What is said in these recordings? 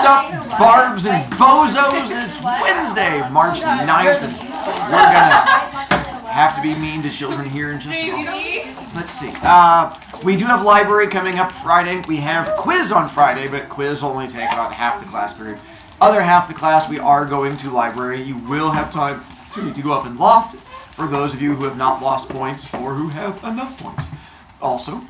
up, Barbs and Bozos? It's Wednesday, March 9th, and we're gonna have to be mean to children here in just a moment. Let's see. We do have library coming up Friday. We have quiz on Friday, but quiz will only take about half the class period. Other half the class, we are going to library. You will have time to go up in loft for those of you who have not lost points or who have enough points. Also,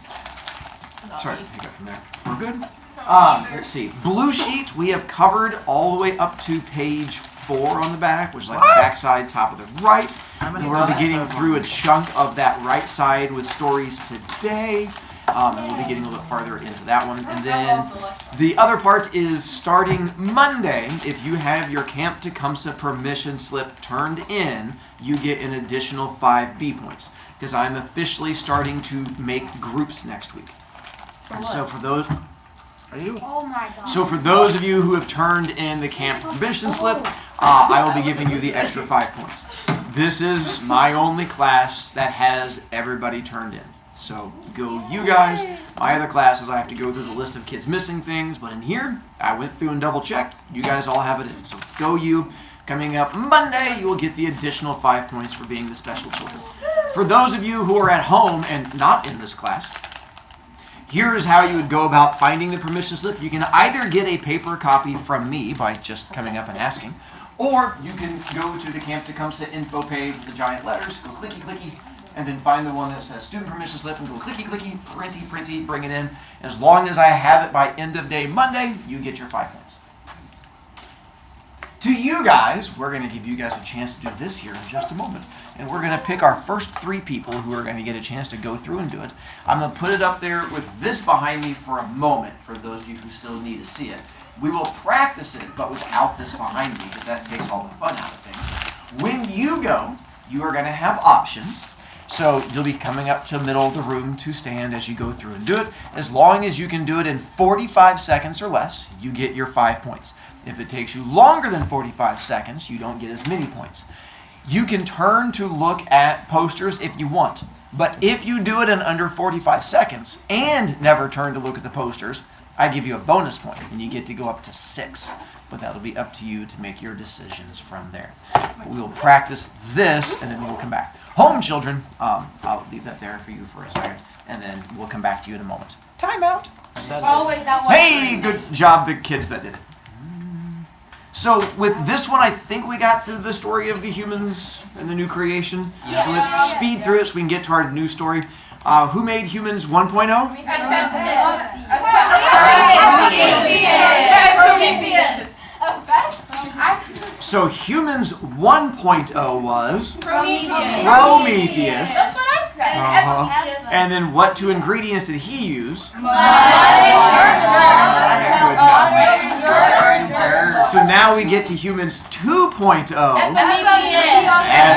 sorry, pick up from there. We're good. Let's see. Blue sheet, we have covered all the way up to page 4 on the back, which is like the back side, top of the right. And we'll be getting through a chunk of that right side with stories today. And we'll be getting a little bit farther into that one. And then the other part is starting Monday. If you have your Camp Tecumseh permission slip turned in, you get an additional 5 B points. Because I'm officially starting to make groups next week. And so for those... Are you? Oh my God. So for those of you who have turned in the camp permission slip, I will be giving you the extra 5 points. This is my only class that has everybody turned in. So go you guys. My other classes, I have to go through the list of kids missing things, but in here, I went through and double checked. You guys all have it in. So go you. Coming up Monday, you will get the additional 5 points for being the special children. For those of you who are at home and not in this class, here's how you would go about finding the permission slip. You can either get a paper copy from me by just coming up and asking, or you can go to the Camp Tecumseh info page with the giant letters, go clicky clicky, and then find the one that says student permission slip and go clicky clicky, printy printy, bring it in. As long as I have it by end of day Monday, you get your 5 points. To you guys, we're going to give you guys a chance to do this here in just a moment. And we're going to pick our first 3 people who are going to get a chance to go through and do it. I'm going to put it up there with this behind me for a moment for those of you who still need to see it. We will practice it, but without this behind me, because that takes all the fun out of things. When you go, you are going to have options. So you'll be coming up to the middle of the room to stand as you go through and do it. As long as you can do it in 45 seconds or less, you get your 5 points. If it takes you longer than 45 seconds, you don't get as many points. You can turn to look at posters if you want. But if you do it in under 45 seconds and never turn to look at the posters, I give you a bonus point, and you get to go up to 6. But that'll be up to you to make your decisions from there. But we will practice this, and then we'll come back. Home children, I'll leave that there for you for a second, and then we'll come back to you in a moment. Time out. Oh, wait, that one. Hey, good job, the kids that did it. So with this one, I think we got through the story of the humans and the new creation. Yeah. So let's speed through it so we can get to our new story. Who made Humans 1.0? So Humans 1.0 was Prometheus. That's what I said. And then what 2 ingredients did he use? Good So now we get to Humans 2.0. That's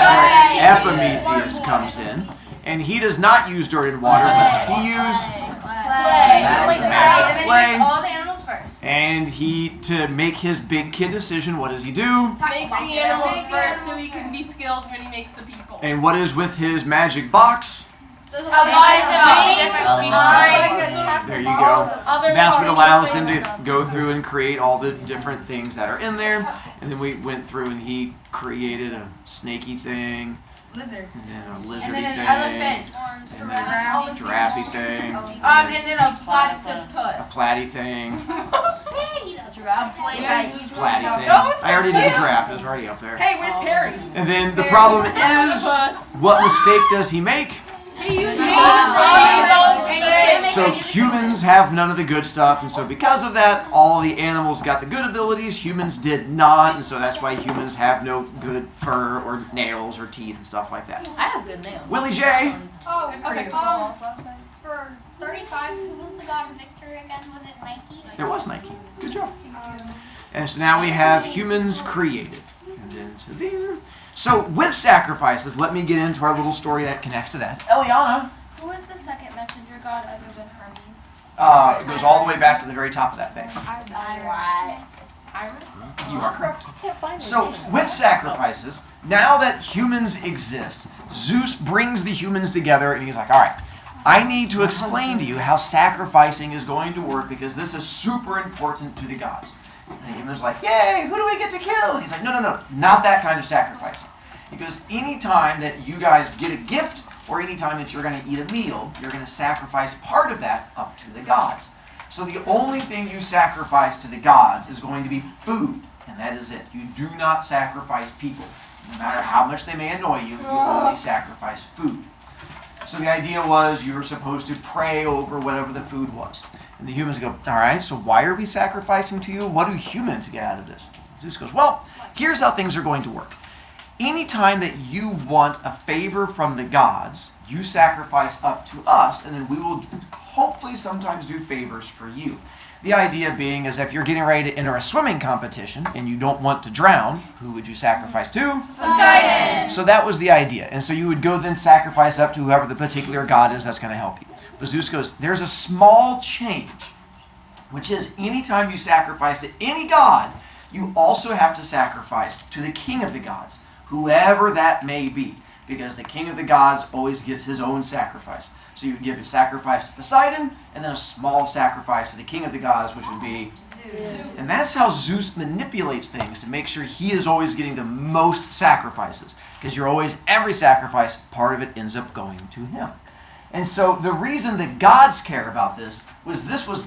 right. Epimetheus comes in. And he does not use dirt and water, but he used magic clay. All the animals first. And to make his big kid decision, what does he do? Makes the animals first so he can be skilled when he makes the people. And what is with his magic box? There you go. That's what allows him to go through and create all the different things that are in there. And then we went through and he created a snaky thing. Lizard. And then a lizardy And then an thing. elephant. And then a giraffe thing. And then a platypus. A platy thing. Platy thing. Don't I already did the giraffe. It was already up there. Hey, where's Perry? And then the problem is, what mistake does he make? He used So humans have none of the good stuff, and so because of that, all the animals got the good abilities, humans did not, and so that's why humans have no good fur or nails or teeth and stuff like that. I have good nails. Willie J. Oh, okay. For 35, who was the god of victory again? Was it Nike? It was Nike. Good job. And so now we have humans created. And then to there. So with sacrifices, let me get into our little story that connects to that. Eliana. Who is the second messenger god other than Hermes? It goes all the way back to the very top of that thing. Iris? You are correct. So, with sacrifices, now that humans exist, Zeus brings the humans together and he's like, all right, I need to explain to you how sacrificing is going to work because this is super important to the gods. And the human's like, yay, who do we get to kill? And he's like, no, not that kind of sacrifice. He goes, anytime that you guys get a gift or anytime that you're going to eat a meal, you're going to sacrifice part of that up to the gods. So the only thing you sacrifice to the gods is going to be food, and that is it. You do not sacrifice people. No matter how much they may annoy you, you only sacrifice food. So the idea was you were supposed to pray over whatever the food was. And the humans go, all right, so why are we sacrificing to you? What do humans get out of this? Zeus goes, well, here's how things are going to work. Anytime that you want a favor from the gods, you sacrifice up to us, and then we will hopefully sometimes do favors for you. The idea being is if you're getting ready to enter a swimming competition and you don't want to drown, who would you sacrifice to? Poseidon! So that was the idea. And so you would go then sacrifice up to whoever the particular god is that's going to help you. But Zeus goes, there's a small change, which is anytime you sacrifice to any god, you also have to sacrifice to the king of the gods, whoever that may be, because the king of the gods always gets his own sacrifice. So you would give a sacrifice to Poseidon, and then a small sacrifice to the king of the gods, which would be Zeus. And that's how Zeus manipulates things to make sure he is always getting the most sacrifices. Because every sacrifice, part of it ends up going to him. And so the reason the gods care about this was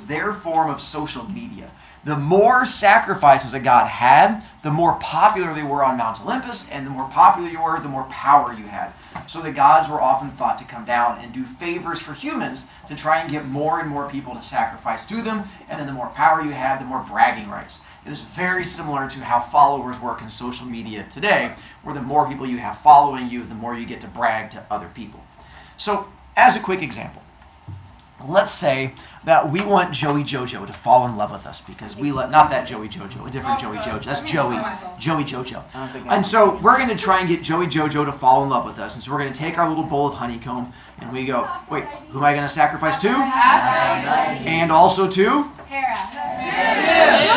their form of social media. The more sacrifices a god had, the more popular they were on Mount Olympus, and the more popular you were, the more power you had. So the gods were often thought to come down and do favors for humans to try and get more and more people to sacrifice to them, and then the more power you had, the more bragging rights. It was very similar to how followers work in social media today, where the more people you have following you, the more you get to brag to other people. So, as a quick example, let's say that we want Joey Jojo to fall in love with us because not that Joey Jojo, a different Joey Jojo. That's Joey Jojo. And so we're going to try and get Joey Jojo to fall in love with us. And so we're going to take our little bowl of honeycomb and we go, wait, who am I going to sacrifice to? And also to? Hera.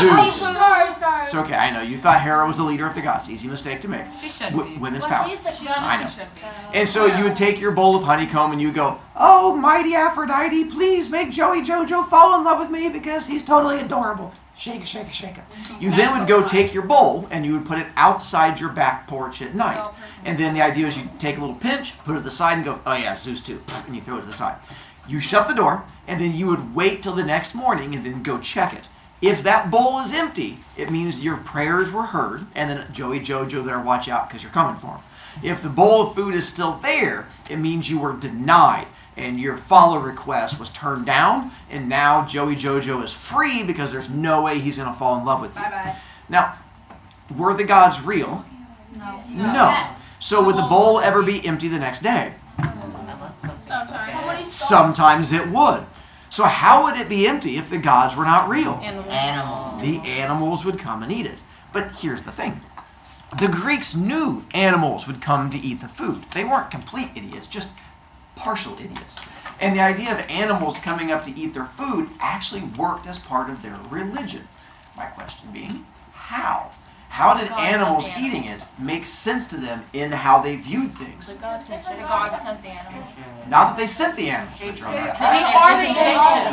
Zeus. Sorry. It's okay, I know. You thought Hera was the leader of the gods. Easy mistake to make. She should be. Women's power. She's the I know. She should be. And so you would take your bowl of honeycomb and you go, oh, mighty Aphrodite, please make Joey Jojo fall in love with me because he's totally adorable. Shake it, shake it, shake it. You then would go take your bowl and you would put it outside your back porch at night. And then the idea is you take a little pinch, put it to the side and go, oh yeah, Zeus too. And you throw it to the side. You shut the door and then you would wait till the next morning and then go check it. If that bowl is empty, it means your prayers were heard, and then Joey Jojo better watch out because you're coming for him. If the bowl of food is still there, it means you were denied, and your follow request was turned down, and now Joey Jojo is free because there's no way he's going to fall in love with you. Bye-bye. Now, were the gods real? No. So would the bowl ever be empty the next day? Sometimes it would. So how would it be empty if the gods were not real? Animals. The animals would come and eat it. But here's the thing. The Greeks knew animals would come to eat the food. They weren't complete idiots, just partial idiots. And the idea of animals coming up to eat their food actually worked as part of their religion. My question being, how? How did animals eating it make sense to them in how they viewed things? The gods sent the animals. Not that they sent the animals, which are not They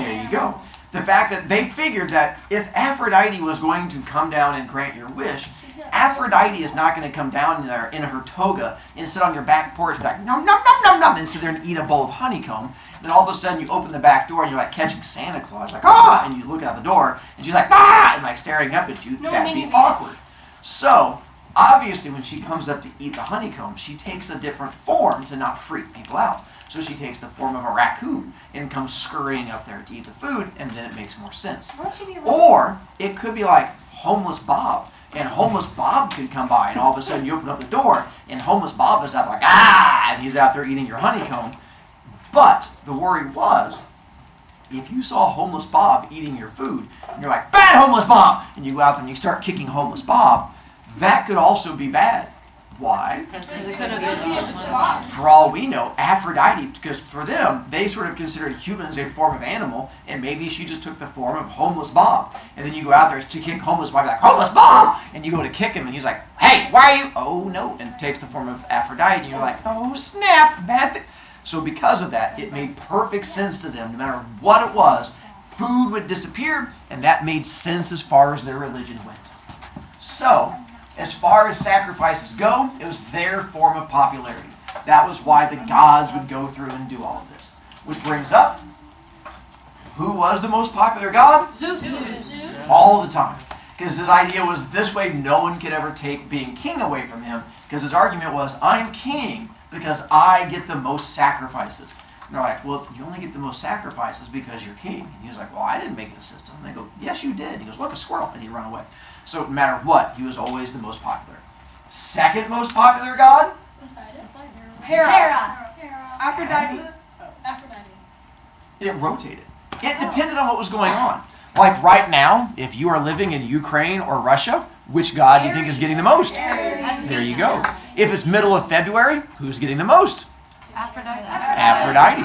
There you go. The fact that they figured that if Aphrodite was going to come down and grant your wish, Aphrodite is not going to come down there in her toga and sit on your back porch like nom nom nom nom nom and sit there and eat a bowl of honeycomb. Then all of a sudden you open the back door and you're like catching Santa Claus, like ah, and you look out the door and she's like ah, and like staring up at you. That'd be awkward. So obviously when she comes up to eat the honeycomb, she takes a different form to not freak people out. So she takes the form of a raccoon and comes scurrying up there to eat the food, and then it makes more sense. Or it could be like homeless Bob. And homeless Bob could come by, and all of a sudden you open up the door, and homeless Bob is out like, ah, and he's out there eating your honeycomb. But the worry was, if you saw homeless Bob eating your food, and you're like, bad homeless Bob, and you go out there and you start kicking homeless Bob, that could also be bad. Why? For all we know, Aphrodite, because for them, they sort of considered humans a form of animal, and maybe she just took the form of homeless Bob. And then you go out there to kick homeless Bob, you're like, homeless Bob! And you go to kick him, and he's like, hey, why are you? Oh, no. And takes the form of Aphrodite, and you're like, oh, snap, bad thing. So because of that, it made perfect sense to them, no matter what it was, food would disappear, and that made sense as far as their religion went. So, as far as sacrifices go, it was their form of popularity. That was why the gods would go through and do all of this. Which brings up, who was the most popular god? Zeus. All the time. Because his idea was this way no one could ever take being king away from him. Because his argument was, I'm king because I get the most sacrifices. And they're like, well, you only get the most sacrifices because you're king. And he was like, well, I didn't make this system. And they go, yes, you did. And he goes, look, a squirrel. And he'd run away. So no matter what, he was always the most popular. Second most popular god? Hera. Aphrodite. It rotated. It depended on what was going on. Like right now, if you are living in Ukraine or Russia, which god do you think is getting the most? There you go. If it's middle of February, who's getting the most? Aphrodite.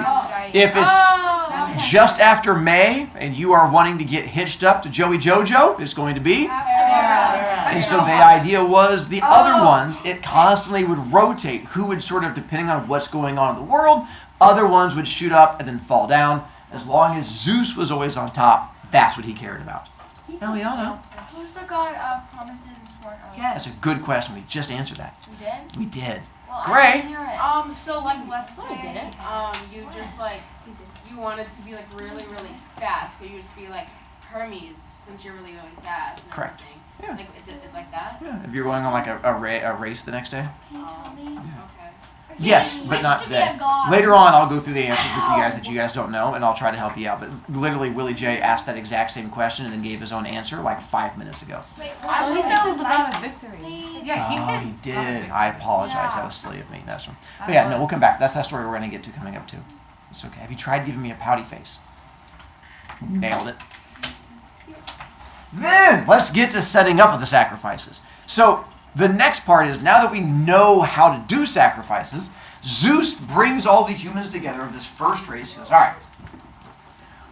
If it's just after May and you are wanting to get hitched up to Joey Jojo, it's going to be And so the idea was the other ones, it constantly would rotate. Who would sort of, depending on what's going on in the world, other ones would shoot up and then fall down. As long as Zeus was always on top, that's what he cared about. Now we all know. Who's the god of promises and sworn oaths? That's a good question. We just answered that. We did? We did. Well, Gray. I didn't hear it. So like let's No, say he didn't. you just like you wanted to be like really fast, could you just be like Hermes since you're really fast and Correct. everything? Yeah. Like it did like that? Yeah. If you're going on like a race the next day. Can you tell me? Okay. Yes, He but not wished to be today. a god. Later on, I'll go through the answers with you guys that you guys don't know, and I'll try to help you out. But literally, Willie J asked that exact same question and then gave his own answer like 5 minutes ago. Wait, Well, he said it was the god of victory. Yeah, he said He did. I apologize. That was silly of me. That's one. But I yeah, no, was. we'll come back. That's that story we're going to get to coming up too. It's okay. Have you tried giving me a pouty face? Nailed it. Then let's get to setting up of the sacrifices. So the next part is, now that we know how to do sacrifices, Zeus brings all the humans together of this first race. He goes, all right,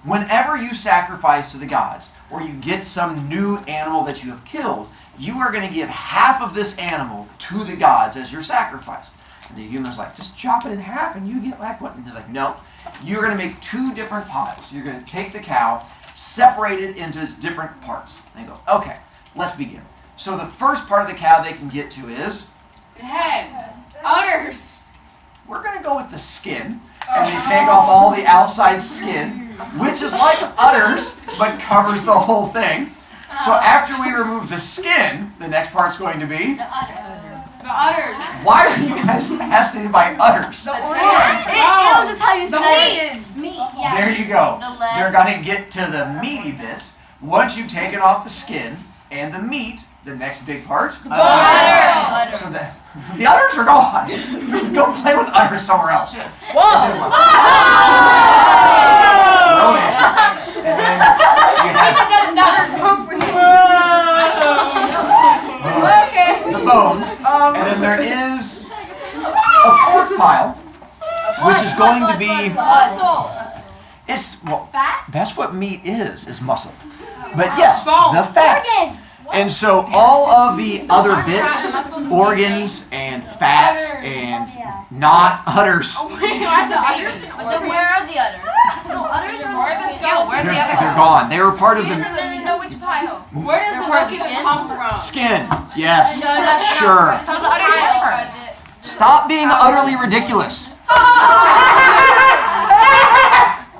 whenever you sacrifice to the gods, or you get some new animal that you have killed, you are going to give half of this animal to the gods as your sacrifice. And the human's like, just chop it in half and you get like what? And he's like, no, you're going to make two different piles. You're going to take the cow, separate it into its different parts. And they go, okay, let's begin. So the first part of the cow they can get to is, the head. Udders. we're going to go with the skin. And they take off all the outside skin, which is like udders, but covers the whole thing. So after we remove the skin, the next part's going to be, The udders. why are you guys fascinated by udders? It was just how you said it. meat. Yeah. There you go. The leg. They're going to get to the meaty bits. Once you've taken off the skin and the meat, the next big part. Udders. So the udders are gone. Go play with udders somewhere else. Whoa! No issue. And then you have That's not appropriate. Okay. the bones. And then there is a fourth pile, which is going to be, Muscle. it's, well, Fat? that's what meat is muscle. But yes, Bone. the fat. Organ. And so all of the other bits, organs and fat and not udders, Wait, I have the udders. But then where are the udders? No, udders are Where the does skin. go? Where the they're other gone. They were part of I the don't even know which pile. Where does the They're part milk of the even skin? come from? skin. Yes, No, that's not sure. right. So the udders Pile are are the- Stop being utterly ridiculous.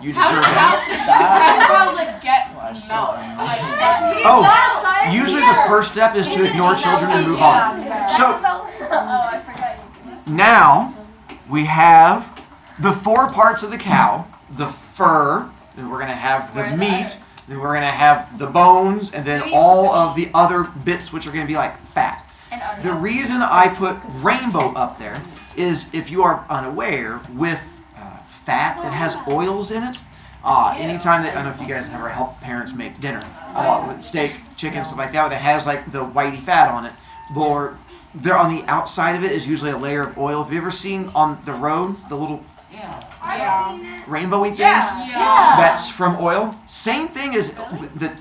You deserve it. How do cows like get milk? Like Oh, usually the first step is to ignore children and move on. So I forgot. now we have the four parts of the cow, the fur, then we're going to have the meat, then we're going to have the bones, and then all of the other bits which are going to be like fat. And udders. The reason I put rainbow up there is, if you are unaware, with fat that has oils in it, anytime that, I don't know if you guys ever help parents make dinner, with steak, chicken, stuff like that, that has like the whitey fat on it, or there on the outside of it is usually a layer of oil. Have you ever seen on the road the little rainbowy things? yeah. That's from oil. Same thing as the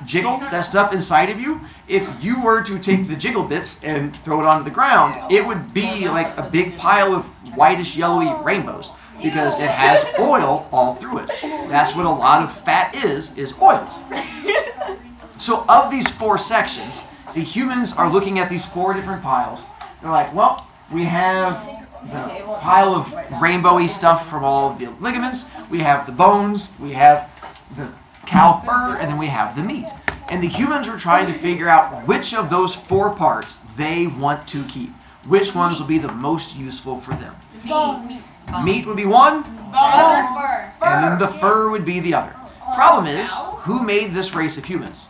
jiggle, that stuff inside of you. If you were to take the jiggle bits and throw it onto the ground, it would be like a big pile of whitish, yellowy rainbows. because it has oil all through it. That's what a lot of fat is oils. So of these 4 sections, the humans are looking at these 4 different piles. They're like, well, we have the pile of rainbowy stuff from all of the ligaments, we have the bones, we have the cow fur, and then we have the meat. And the humans are trying to figure out which of those 4 parts they want to keep. Which ones will be the most useful for them. Meat would be one, and then the fur would be the other. Problem is, who made this race of humans?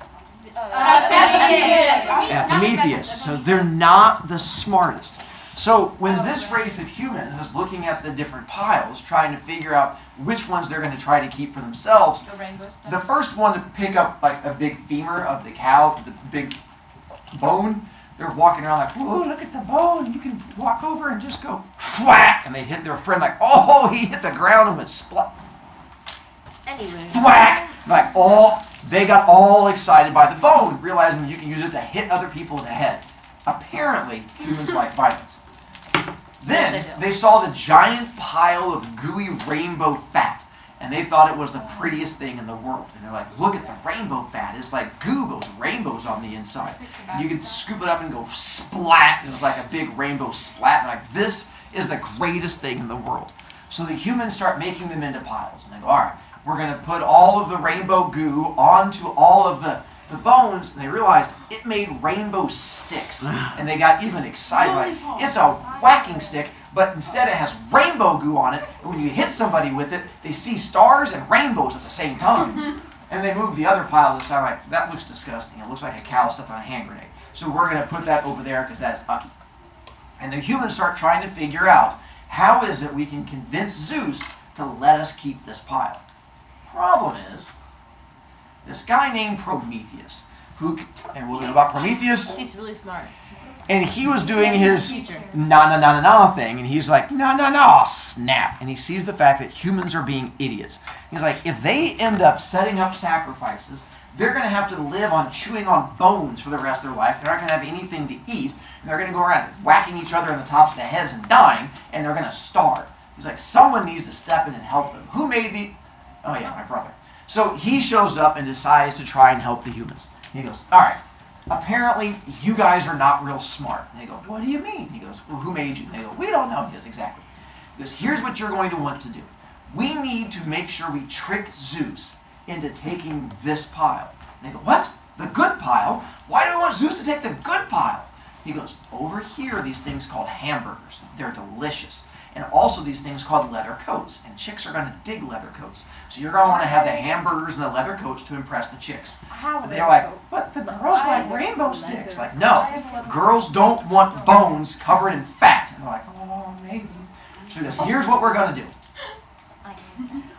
Epimetheus. So they're not the smartest. So when this race of humans is looking at the different piles, trying to figure out which ones they're going to try to keep for themselves, the first one to pick up like a big femur of the cow, the big bone, they're walking around like, whoa, look at the bone. You can walk over and just go whack, and they hit their friend like, oh, he hit the ground and went splat. Anyway. Whack! Like they got all excited by the bone, realizing you can use it to hit other people in the head. Apparently, humans like violence. Then they saw the giant pile of gooey rainbow fat, and they thought it was the prettiest thing in the world. And they're like, look at the rainbow fat. It's like goo, but with rainbows on the inside. And you could scoop it up and go splat, and it was like a big rainbow splat. And like, this is the greatest thing in the world. So the humans start making them into piles. And they go, all right, we're going to put all of the rainbow goo onto all of the bones, and they realized it made rainbow sticks. And they got even excited, like, it's a whacking stick, but instead it has rainbow goo on it, and when you hit somebody with it, they see stars and rainbows at the same time. And they moved the other pile that's like, that looks disgusting. It looks like a cow stuck on a hand grenade. So we're going to put that over there because that's ucky. And the humans start trying to figure out, how is it we can convince Zeus to let us keep this pile? Problem is, this guy named Prometheus, and we'll know about Prometheus. He's really smart. And he was doing his na thing, and he's like, no, snap. And he sees the fact that humans are being idiots. He's like, if they end up setting up sacrifices, they're going to have to live on chewing on bones for the rest of their life. They're not going to have anything to eat, and they're going to go around whacking each other in the tops of their heads and dying, and they're going to starve. He's like, someone needs to step in and help them. Who made the... Oh yeah, my brother. So he shows up and decides to try and help the humans. He goes, all right, apparently you guys are not real smart. And they go, what do you mean? He goes, well, who made you? And they go, we don't know. He goes, exactly. He goes, here's what you're going to want to do. We need to make sure we trick Zeus into taking this pile. And they go, what? The good pile? Why do we want Zeus to take the good pile? He goes, over here are these things called hamburgers. They're delicious. And also these things called leather coats. And chicks are going to dig leather coats. So you're going to want to have the hamburgers and the leather coats to impress the chicks. But they're like, but the girls like rainbow sticks. Like, no, girls don't want bones covered in fat. And they're like, oh, maybe. So he goes, here's what we're going to do.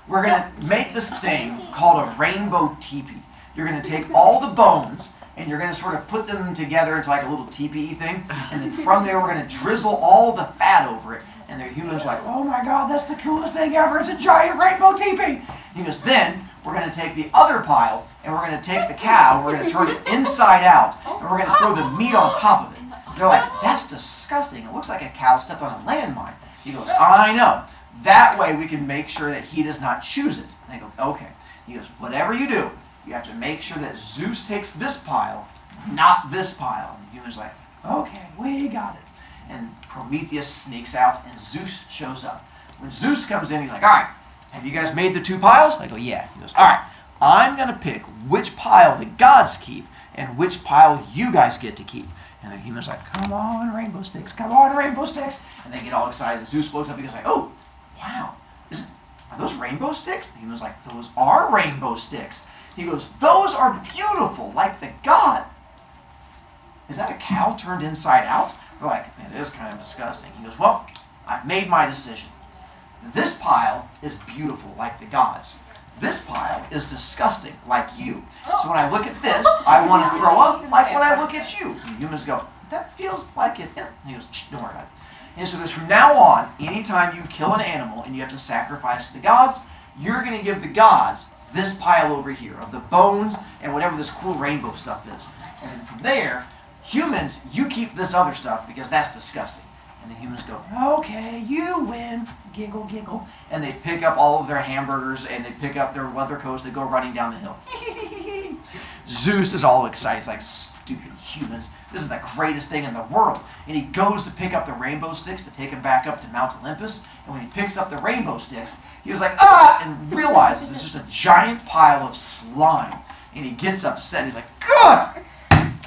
We're going to make this thing called a rainbow teepee. You're going to take all the bones and you're going to sort of put them together into like a little teepee thing. And then from there, we're going to drizzle all the fat over it. And the humans are like, oh my God, that's the coolest thing ever. It's a giant rainbow teepee. He goes, then we're going to take the other pile and we're going to take the cow, we're going to turn it inside out, and we're going to throw the meat on top of it. They're like, that's disgusting. It looks like a cow stepped on a landmine. He goes, I know. That way we can make sure that he does not choose it. And they go, okay. He goes, whatever you do, you have to make sure that Zeus takes this pile, not this pile. And the human's like, okay, we got it. And Prometheus sneaks out, and Zeus shows up. When Zeus comes in, he's like, all right, have you guys made the 2 piles? I go, yeah. He goes, all right, I'm going to pick which pile the gods keep and which pile you guys get to keep. And the human's like, come on, rainbow sticks, come on, rainbow sticks. And they get all excited, and Zeus blows up, and he goes like, oh, wow, are those rainbow sticks? The human's like, those are rainbow sticks. He goes, those are beautiful, like the god. Is that a cow turned inside out? They're like, it is kind of disgusting. He goes, well, I've made my decision. This pile is beautiful, like the gods. This pile is disgusting, like you. So when I look at this, I want to throw up, like when I look at you. And humans go, that feels like it. And he goes, don't worry about it. And so from now on, anytime you kill an animal and you have to sacrifice to the gods, you're going to give the gods this pile over here of the bones and whatever this cool rainbow stuff is. And then from there, humans, you keep this other stuff because that's disgusting. And the humans go, okay, you win. Giggle, giggle. And they pick up all of their hamburgers and they pick up their leather coats. They go running down the hill. Zeus is all excited. He's like, stupid humans. This is the greatest thing in the world. And he goes to pick up the rainbow sticks to take him back up to Mount Olympus. And when he picks up the rainbow sticks, he was like, ah! And realizes it's just a giant pile of slime. And he gets upset. He's like, God!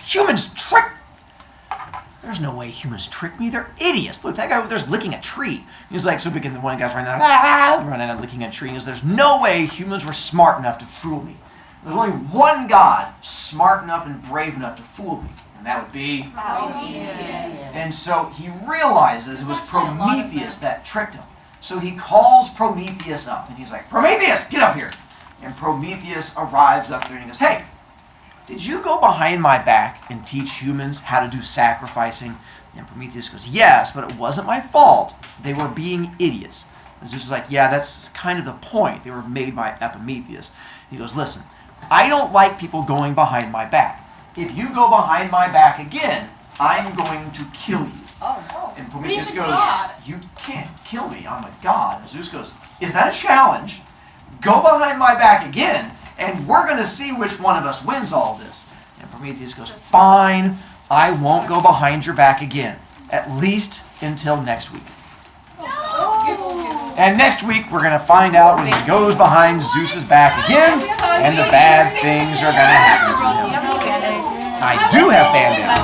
Humans trick. There's no way humans trick me. They're idiots. Look, that guy over there's licking a tree. He's like, so because the one guy's running out licking a tree. He goes, there's no way humans were smart enough to fool me. There's only one God smart enough and brave enough to fool me. And that would be Prometheus. And so he realizes it was Prometheus that tricked him. So he calls Prometheus up. And he's like, Prometheus, get up here. And Prometheus arrives up there and he goes, hey, did you go behind my back and teach humans how to do sacrificing? And Prometheus goes, yes, but it wasn't my fault. They were being idiots. And Zeus is like, yeah, that's kind of the point. They were made by Epimetheus. He goes, listen, I don't like people going behind my back. If you go behind my back again, I'm going to kill you. Oh. And Prometheus He's a goes, god. you can't kill me. I'm a god. And Zeus goes, is that a challenge? Go behind my back again, and we're going to see which one of us wins all this. And Prometheus goes, fine, I won't go behind your back again, at least until next week. And next week, we're going to find out when he goes behind Zeus's back again, and the bad things are going to happen to him. I do have Band-Aids.